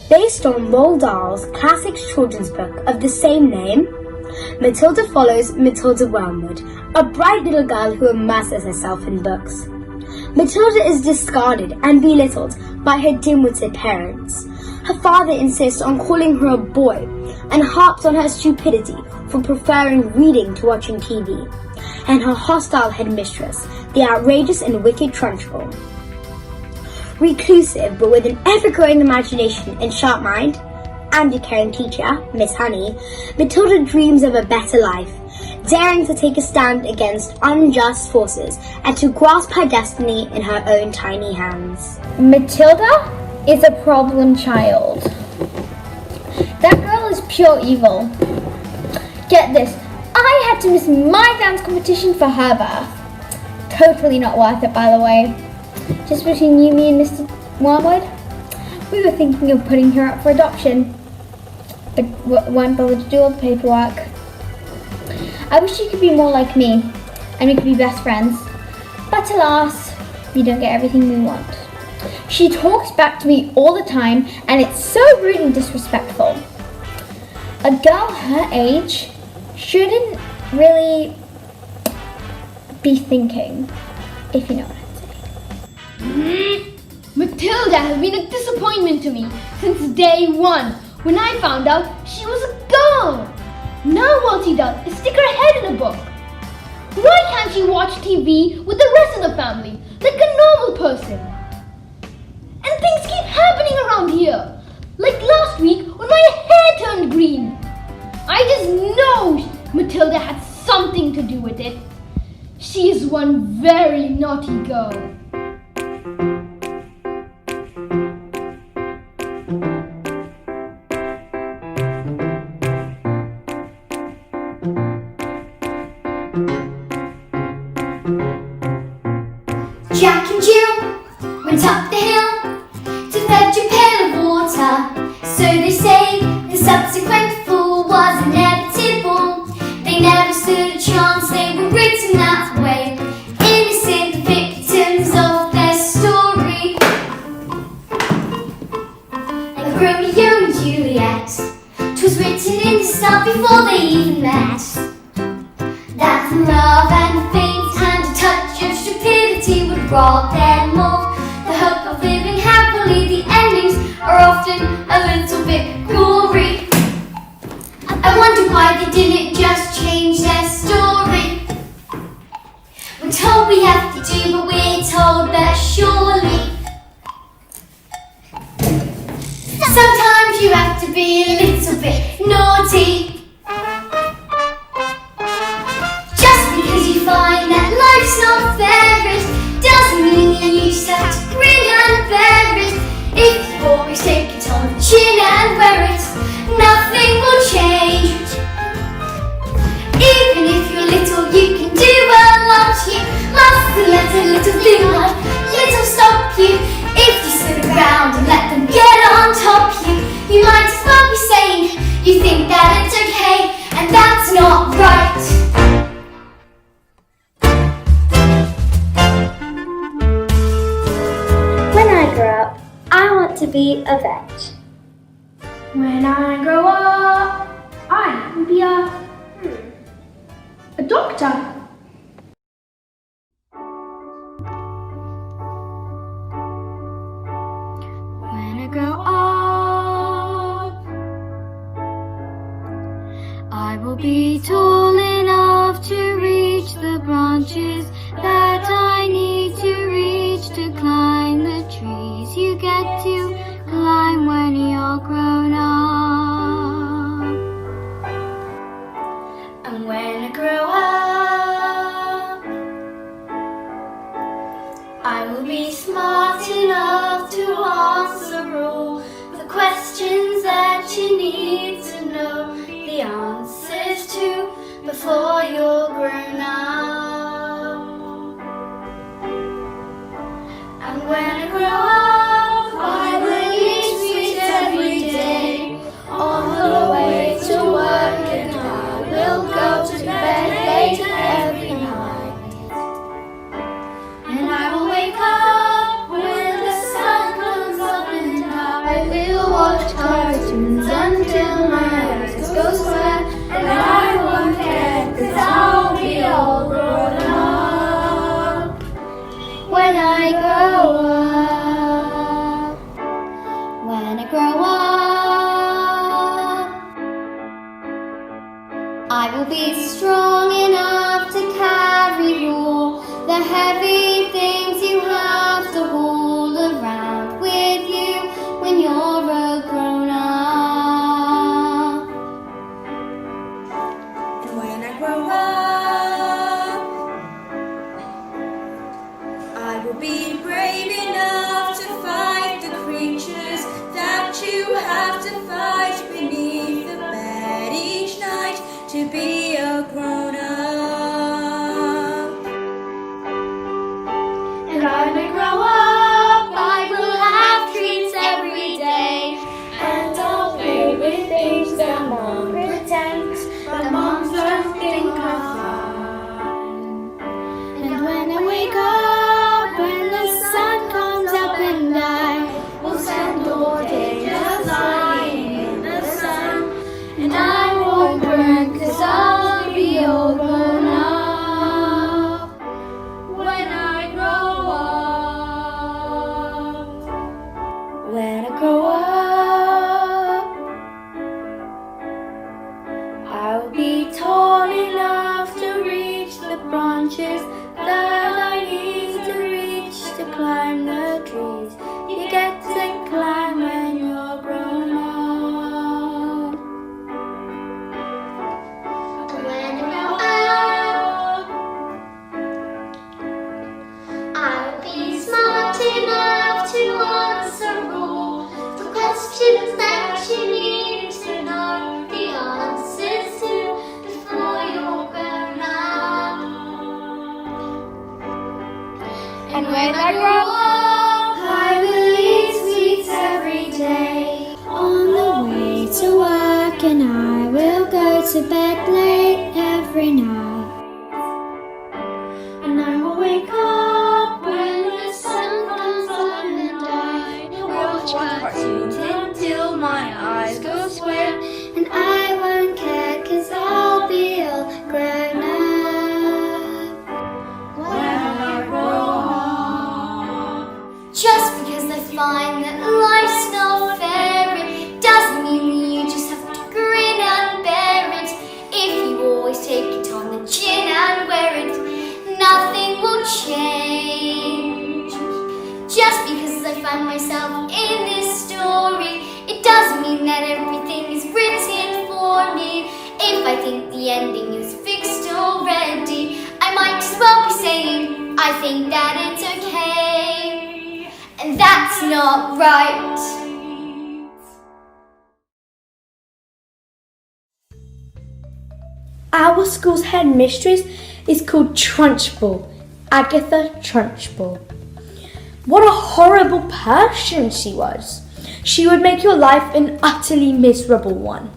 Based on Roald Dahl's classic children's book of the same name, Matilda follows Matilda Wormwood, a bright little girl who immerses herself in books. Matilda is discarded and belittled by her dim-witted parents. Her father insists on calling her a boy and harps on her stupidity for preferring reading to watching TV, and her hostile headmistress, the outrageous and wicked Trunchbull. Reclusive but with an ever-growing imagination and sharp mind, and a caring teacher, Miss Honey, Matilda dreams of a better life, daring to take a stand against unjust forces and to grasp her destiny in her own tiny hands. Matilda is a problem child. That girl is pure evil. Get this, I had to miss my dance competition for her birth. Totally not worth it, by the way. Just between you, me, and Mr. Wormwood, we were thinking of putting her up for adoption, but weren't bothered to do all the paperwork. I wish she could be more like me, and we could be best friends. But alas, we don't get everything we want. She talks back to me all the time, and it's so rude and disrespectful. A girl her age shouldn't really be thinking, if you know what I'm saying. Matilda has been a disappointment to me since day one, when I found out she was a girl. Now all she does is stick her head in a book. Why can't she watch TV with the rest of the family, like a normal person? And things keep happening around here, like last week when my hair turned green. I just know Matilda had something to do with it. She is one very naughty girl. Jack and Jill went up the hill to fetch a pail of water. So they say the subsequent fall was inevitable. They never stood a chance, they were written that way. Innocent victims of their story. Like Romeo and Juliet, 'twas written in the stars before they even met. That love and fate and a touch of stupidity would rob them of the hope of living happily. The endings are often a little bit gory. I wonder why they didn't just change their story. We're told we have to do, but we're told that surely. Sometimes you have to be a little bit naughty. Find that life's not fair, it doesn't mean you just have to grin and bear it. If you always take it on the chin and wear it, nothing will change. Even if you're little, you can do a lot. You mustn't let a little thing like little stop you. If you sit around and let them get on top you might as well be saying you think that it's okay, and that's not right. I want to be a vet. When I grow up, I will be a doctor. When I grow up, I will be tall enough to reach the branches that I need to reach to climb the trees you get to climb when you're grown up. And when I grow up, I will be smart enough to answer all the questions that you need to know the answers to before you're grown up. And when I grow up, I will eat sweet every day on the way to work, and I will go to bed late every night. And I will wake up when the sun comes up, and I will watch I grow up. When I grow up, I will be strong enough to carry all the heavy things you have to hold around with you when you're a grown up. And when I grow up, I will be brave enough to fight the creatures that you have to fight beneath the bed each night to be a grown up. And when I grow up, I will have treats every day, and I'll play with things that Mom pretends that moms don't think are fun. And when I wake up, when the sun comes up and I will spend all day just lying in the sun, and I won't burn 'cause I'll be all grown up. When I grow up, when I grow up, I'll be tall enough to reach the branches that I need to reach to climb the trees you get to climb when you're grown up. When I grow up, I'll be smart enough to answer all the questions that you need to know the answers to before you're grown up. And when I grow up, I will eat sweets every day on the way to work, and I will go to bed late every night. And I will wake up when the sun comes up, and I will watch cartoons until my eyes go square, and I won't care 'cause I'll be all grown up. When I grow up. Just because I find that life's not fair, it doesn't mean that you just have to grin and bear it. If you always take it on the chin and wear it, nothing will change. Just because I find myself in this story, it doesn't mean that everything is written for me. If I think the ending is fixed already, I might as well be saying I think that it's okay. And that's not right. Our school's headmistress is called Trunchbull, Agatha Trunchbull. What a horrible person she was. She would make your life an utterly miserable one.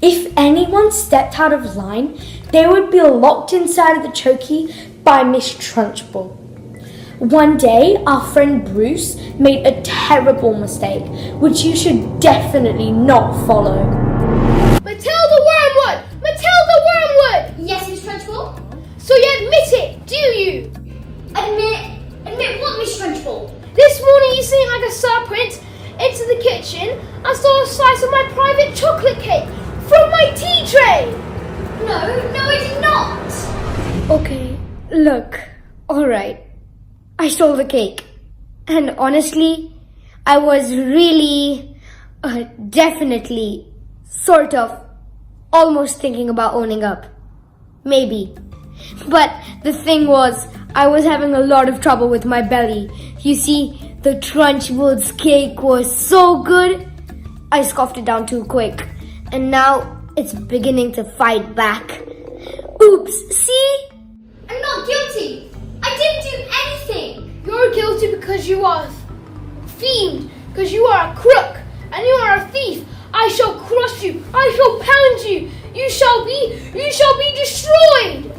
If anyone stepped out of line, they would be locked inside of the chokey by Miss Trunchbull. One day, our friend Bruce made a terrible mistake, which you should definitely not follow. Matilda Wormwood! Matilda Wormwood! Yes, Miss Trunchbull? So you admit it, do you? Admit what, Miss Trunchbull? This morning you sing like a serpent into the kitchen and stole a slice of my private chocolate cake from my tea tray! No, I did not! Okay, look, alright. I stole the cake. And honestly, I was really, definitely, sort of, almost thinking about owning up. Maybe. But the thing was, I was having a lot of trouble with my belly. You see, the Trunchbull's cake was so good, I scoffed it down too quick. And now it's beginning to fight back. Oops, see? I'm not guilty. I didn't do anything. You're guilty because you are a fiend, because you are a crook, and you are a thief. I shall crush you. I shall pound you. You shall be destroyed.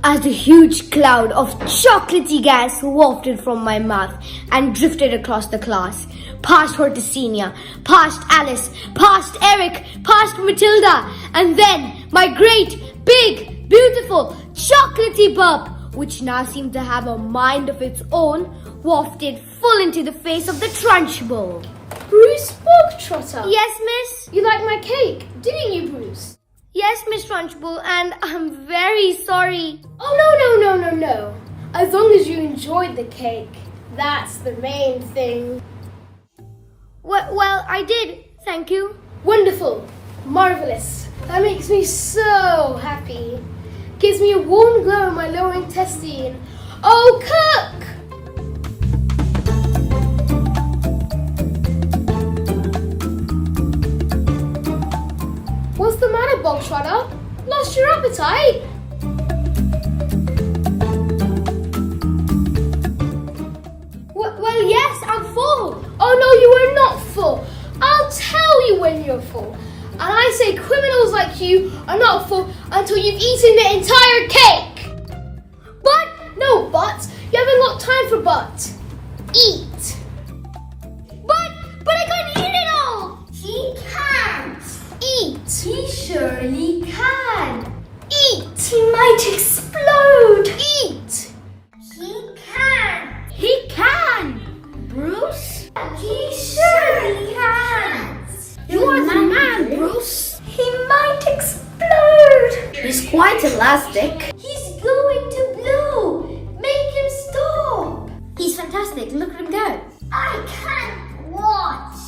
As a huge cloud of chocolatey gas wafted from my mouth and drifted across the class, past Hortesina, past Alice, past Eric, past Matilda, and then my great, big, beautiful, chocolatey bub, which now seemed to have a mind of its own, wafted full into the face of the Trunchbull. Bruce Bogtrotter. Yes, miss? You liked my cake, didn't you, Bruce? Yes, Miss Trunchbull, and I'm very sorry. Oh, no. As long as you enjoyed the cake, that's the main thing. Well, I did, thank you. Wonderful. Marvelous. That makes me so happy. Gives me a warm glow in my lower intestine. Oh, cook! What's the matter, Bogtrotter? Lost your appetite? Well, yes, I'm full. Oh no, you are not full. I'll tell you when you're full. And I say criminals like you are not full until you've eaten the entire cake. But, no buts. You haven't got time for but. Eat. But I can't eat it all. He can't. Eat. He surely can. Eat. He might explode. Eat. He can. He can. Bruce? He surely can. You are the man, Bruce. He might explode. He's quite elastic. He's going to blow. Make him stop. He's fantastic. Look at him go. I can't watch.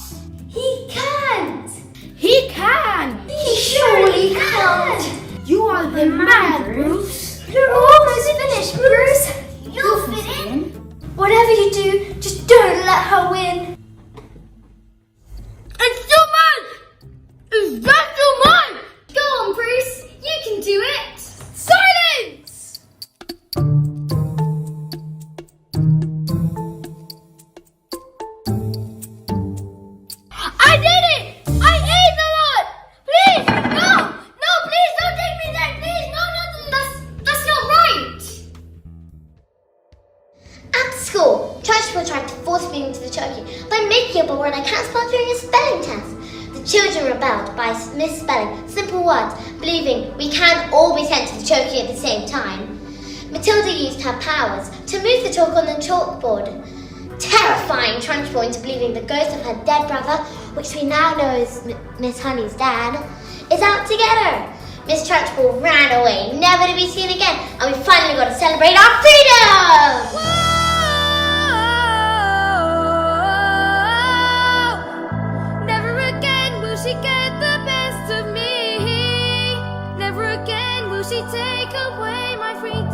He can't. He can. He surely can't. You are the man, Bruce. You're almost finished, Bruce. You'll fit in. Whatever you do, just don't let her win. It's too much! Is that too much? Go on, Bruce. You can do it. Silence! I did it! I ate a lot! Please! No! No, please don't take me there! Please! No! That's not right. At school, Trunchbull tried to force me into the turkey by making up a word I can't spell during a spelling test. The children rebelled by misspelling simple words, believing we can't all be sent to the turkey at the same time. Matilda used her powers to move the chalk on the chalkboard, terrifying Trunchbull into believing the ghost of her dead brother, which we now know is Miss Honey's dad, is out to get her. Miss Trunchbull ran away, never to be seen again, and we finally got to celebrate our freedom! Never again will she get the best of me. Never again will she take away my freedom.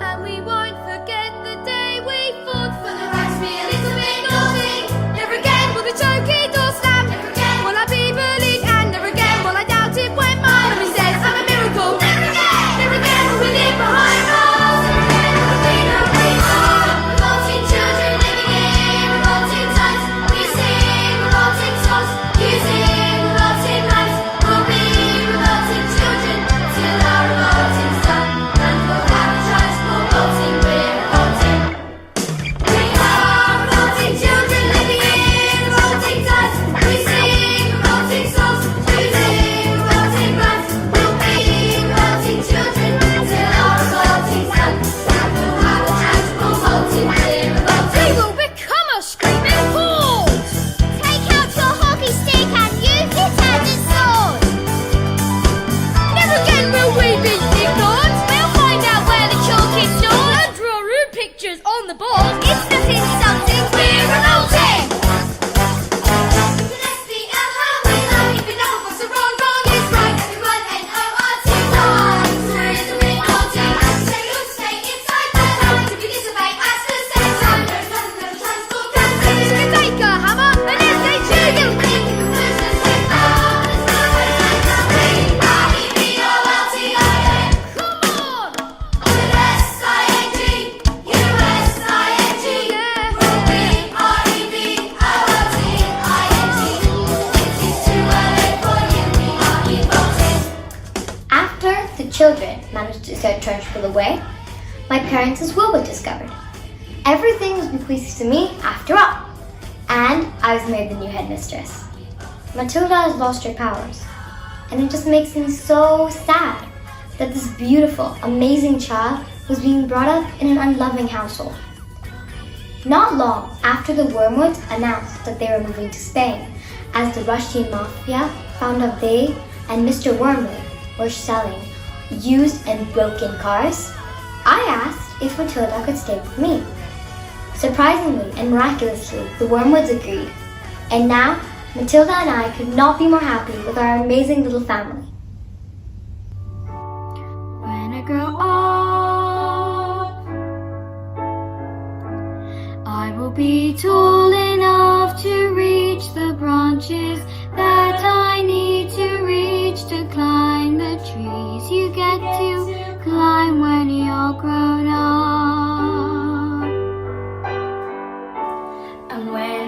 And we won't forget the day we fought for the right to be a little bit naughty. Never again will the turkey door slam. Never again will I be bullied. And never again will I doubt it when my mommy says I'm a miracle. Never again will we live behind walls. Never again will we are revolting children living in revolting times. We sing revolting songs, using revolting lives. We'll be revolting children till our revolting sun. And we'll have a choice for revolting, we're revolting. We are revolting children living in revolting times. We sing revolting songs, using revolting lives. We'll be revolting children till our revolting sun. And we'll have a choice for revolting, we're revolting. We will become a screaming horde. Take out your hockey stick and use it as a sword. Never again will we be ignored. We'll find out where the chalk is stored and draw room pictures on the board. It's nothing something We're revolting. Let's be out how we like. If you know what's wrong, wrong is right. Everyone N-O-R-T right. We're revolting. Say you stay inside the lines. If you disobey at the same time, there's no chance for You can take a hammer and if they chew you. After the children managed to set Trunchbull away, my parents' will was discovered. Everything was bequeathed to me after all, and I was made the new headmistress. Matilda has lost her powers, and it just makes me so sad that this beautiful, amazing child was being brought up in an unloving household. Not long after the Wormwoods announced that they were moving to Spain, as the Russian mafia found out they and Mr. Wormwood were selling used and broken cars, I asked if Matilda could stay with me. Surprisingly and miraculously, the Wormwoods agreed, and now Matilda and I could not be more happy with our amazing little family. When I grow up, I will be tall enough to reach the branches that I need to reach to climb the trees you get to climb when you're grown up. And when